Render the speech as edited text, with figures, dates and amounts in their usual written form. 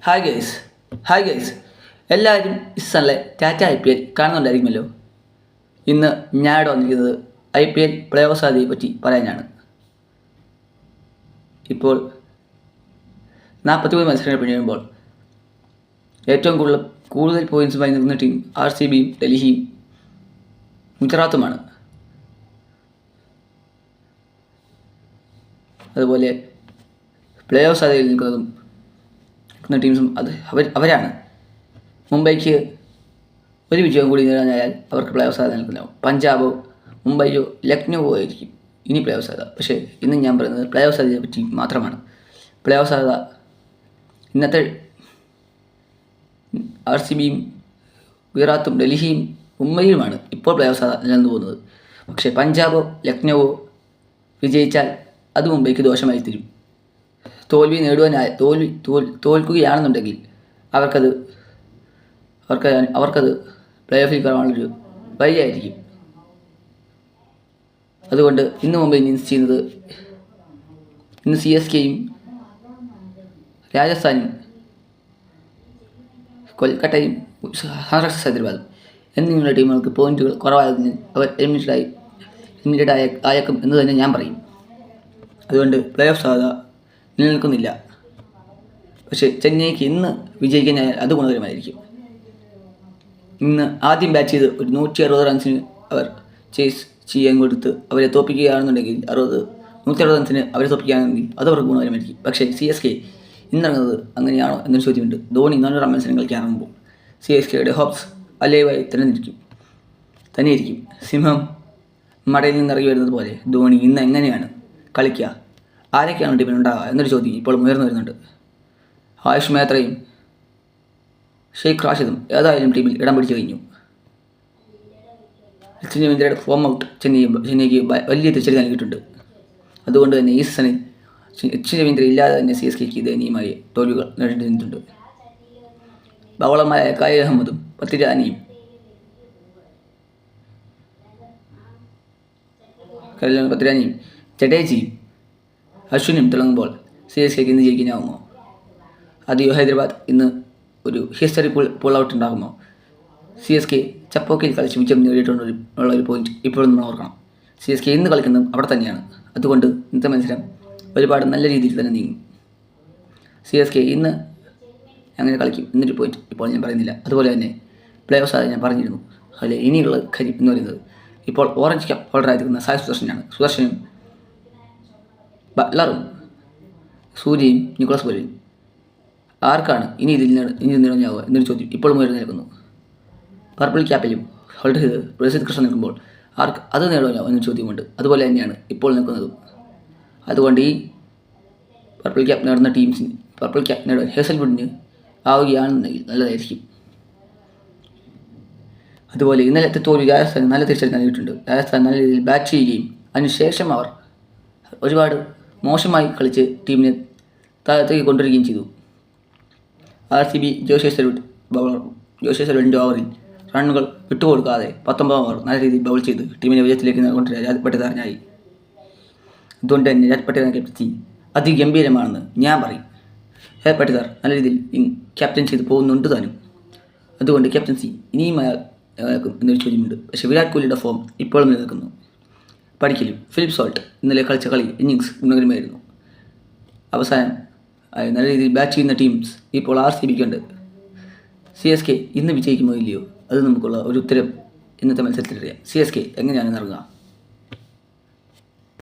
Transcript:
Hi guys hi guys എല്ലാവരും ഇസ്സണിലെ Tata IPL കാണുന്നുണ്ടായിരിക്കുമല്ലോ. ഇന്ന് ഞാനിവിടെ വന്നിരിക്കുന്നത് IPL പ്ലേ ഓഫ് സാധ്യതയെ പറ്റി പറയാനാണ്. ഇപ്പോൾ 43 മത്സരങ്ങൾ പിന്നിടുമ്പോൾ ഏറ്റവും കൂടുതൽ പോയിൻറ്സുമായി നിൽക്കുന്ന ടീം RCBയും ഡൽഹിയും ഗുജറാത്തുമാണ്. അതുപോലെ പ്ലേ ഓഫ് സാധ്യതയിൽ നിൽക്കുന്ന ടീംസും അവരാണ്. മുംബൈക്ക് ഒരു വിജയം കൂടി നേടാനായാൽ അവർക്ക് പ്ലേ ഓഫ് സാധ്യത നിൽക്കുന്നതാവും. പഞ്ചാബോ മുംബൈയോ ലക്നൗവോ ആയിരിക്കും ഇനി പ്ലേ ഓഫ് സാധ്യത. പക്ഷേ ഇന്ന് ഞാൻ പറയുന്നത് പ്ലേ ഓഫ് സാധ്യതയെ പറ്റി മാത്രമാണ്. പ്ലേ ഓഫ് സാധ്യത ഇന്നത്തെ RCBയും ഗുജറാത്തും ഡൽഹിയും മുംബൈയുമാണ് ഇപ്പോൾ പ്ലേ ഓഫ് സാധ്യത നിലനിന്ന് പോകുന്നത്. പക്ഷേ പഞ്ചാബോ ലക്നൗവോ വിജയിച്ചാൽ അത് മുംബൈക്ക് ദോഷമായി തീരും. തോൽക്കുകയാണെന്നുണ്ടെങ്കിൽ അവർക്കത് പ്ലേ ഓഫിൽ കയറാനുള്ളൊരു വഴിയായിരിക്കും. അതുകൊണ്ട് ഇന്ന് മുംബൈ ഇന്ത്യൻസ് ചെയ്യുന്നത്, ഇന്ന് CSKയും രാജസ്ഥാനും കൊൽക്കട്ടയും സൺറൈസേഴ്സ് ഹൈദരാബാദും എന്നിങ്ങനെയുള്ള ടീമുകൾക്ക് പോയിന്റുകൾ കുറവായതിന് അവർ എലിമിനേറ്റഡ് ആയേക്കും എന്ന് തന്നെ ഞാൻ പറയും. അതുകൊണ്ട് പ്ലേ ഓഫ് സാധ്യത നിലനിൽക്കുന്നില്ല. പക്ഷേ ചെന്നൈക്ക് ഇന്ന് വിജയിക്കാനായാൽ അത് ഗുണകരമായിരിക്കും. ഇന്ന് ആദ്യം ബാറ്റ് ചെയ്ത് ഒരു 160 റൺസിന് അവർ ചേസ് ചെയ്യാൻ കൊടുത്ത് അവരെ തോൽപ്പിക്കുകയാണെന്നുണ്ടെങ്കിൽ 160 റൺസിന് അവരെ തോൽപ്പിക്കുകയാണെങ്കിൽ അത് അവർക്ക് ഗുണകരമായിരിക്കും. പക്ഷേ CSK ഇന്നിറങ്ങുന്നത് അങ്ങനെയാണോ എന്നൊരു ചോദ്യമുണ്ട്. ധോണി 400 മത്സരം കളിക്കാൻ ഇറങ്ങുമ്പോൾ CSKയുടെ ഹോപ്സ് അലൈവായി തന്നെയിരിക്കും. സിംഹം മടയിൽ നിന്നിറങ്ങി വരുന്നത് പോലെ ധോണി ഇന്ന് എങ്ങനെയാണ് കളിക്കുക, ആരൊക്കെയാണ് ടീമിനുണ്ടാവുക എന്നൊരു ചോദ്യം ഇപ്പോൾ ഉയർന്നു വരുന്നുണ്ട്. ആയുഷ് മേത്രയും ഷെയ്ഖ് റാഷിദും ഏതായാലും ടീമിൽ ഇടം പിടിച്ചു കഴിഞ്ഞു. സച്ചിൻ രവീന്ദ്രയുടെ ഫോം ഔട്ട് ചെന്നൈക്ക് വലിയ തിരിച്ചടി നൽകിയിട്ടുണ്ട്. അതുകൊണ്ട് തന്നെ ഈ സീസണിൽ സച്ചിൻ രവീന്ദ്ര ഇല്ലാതെ തന്നെ CSKക്ക് ദയനീയമായി തോൽവികൾ നേരിട്ടിട്ടുണ്ട്. ബൗളർമാരായ കായൽ അഹമ്മദും പത്തിരാനിയും ജഡേജയും അശ്വിനും തിളങ്ങുമ്പോൾ CSKക്ക് ഇന്ന് ജയിക്കാനാവുമോ? അതെയോ ഹൈദരാബാദ് ഇന്ന് ഒരു ഹിസ്റ്ററി പുൾ ഔട്ട് ഉണ്ടാകുമോ? CSK ചപ്പോക്കിൽ കളിച്ച് വിജയം നേടിയിട്ടുള്ള ഒരു പോയിന്റ് ഇപ്പോഴും നമ്മൾ ഓർക്കണം. CSK ഇന്ന് കളിക്കുന്നത് അവിടെ തന്നെയാണ്. അതുകൊണ്ട് ഇന്നത്തെ മത്സരം ഒരുപാട് നല്ല രീതിയിൽ തന്നെ നീങ്ങും. CSK ഇന്ന് അങ്ങനെ കളിക്കും എന്നൊരു പോയിന്റ് ഇപ്പോൾ ഞാൻ പറയുന്നില്ല. അതുപോലെ തന്നെ പ്ലേ ഓഫ് സാധ്യത ഞാൻ പറഞ്ഞിരുന്നു. അതിൽ ഇനിയുള്ള കാര്യം എന്ന് പറയുന്നത് ഇപ്പോൾ ഓറഞ്ച് ക്യാപ്പ് ഹോൾഡറായിരിക്കുന്ന സായ് സുദർശനും ബട്ട്ലറും സൂര്യയും നിക്കോളസ് പൂരനും ആർക്കാണ് ഇനി നേടാനാവുക എന്നൊരു ചോദ്യം ഇപ്പോൾ ഉയർന്നു നിൽക്കുന്നു. പർപ്പിൾ ക്യാപ്പിലും ഹോൾഡ് ചെയ്ത് പ്രസിദ്ധ് കൃഷ്ണ നിൽക്കുമ്പോൾ ആർക്ക് അത് നേടാനാവും എന്നൊരു ചോദ്യമുണ്ട്. അതുപോലെ തന്നെയാണ് ഇപ്പോൾ നിൽക്കുന്നതും. അതുകൊണ്ട് ഈ പർപ്പിൾ ക്യാപ്പ് നേടാൻ ഹേസൽവുഡിന് ആവുകയാണെന്നുണ്ടെങ്കിൽ നല്ലതായിരിക്കും. അതുപോലെ ഇന്നലത്തെ തോൽവി രാജസ്ഥാൻ നല്ല തിരിച്ചടി നൽകിയിട്ടുണ്ട്. രാജസ്ഥാൻ നല്ല രീതിയിൽ ബാറ്റ് ചെയ്യുകയും അതിനുശേഷം അവർ ഒരുപാട് മോശമായി കളിച്ച് ടീമിനെ താഴത്തേക്ക് കൊണ്ടുവരികയും ചെയ്തു. RCB ജോഷേശ്വരൻ്റെ ഓവറിൽ റണ്ണുകൾ വിട്ടുകൊടുക്കാതെ 19 ഓവർ നല്ല രീതിയിൽ ബൗൾ ചെയ്ത് ടീമിനെ വിജയത്തിലേക്ക് കൊണ്ടുവരാൻ രാജ് പട്ടിദാറിനായി. അതുകൊണ്ട് തന്നെ രാജ് പട്ടിദാറിനെ ക്യാപ്റ്റൻസി അതിഗംഭീരമാണെന്ന് ഞാൻ പറയും. രാജ് പട്ടിദാർ നല്ല രീതിയിൽ ക്യാപ്റ്റൻ ചെയ്ത് പോകുന്നുണ്ട് താനും. അതുകൊണ്ട് ക്യാപ്റ്റൻസി ഇനിയും അയാൾക്കും എന്നൊരു ചോദ്യമുണ്ട്. പക്ഷേ വിരാട് കോഹ്ലിയുടെ ഫോം ഇപ്പോഴും നിലനിൽക്കുന്നു. പഠിക്കലും ഫിലിപ്പ് സോൾട്ട് ഇന്നലെ കളിച്ച ഇന്നിങ്സ് ഗുണകരമായിരുന്നു. അവസാനം നല്ല രീതിയിൽ ബാറ്റ് ചെയ്യുന്ന ടീംസ് ഇപ്പോൾ RCBക്ക് ഉണ്ട്. CSK ഇന്ന് വിജയിക്കുമോ ഇല്ലയോ അത് നമുക്കുള്ള ഒരു ഉത്തരം ഇന്നത്തെ മത്സരത്തിൽ അറിയാം. CSK എങ്ങനെയാണ് ഇറങ്ങുക?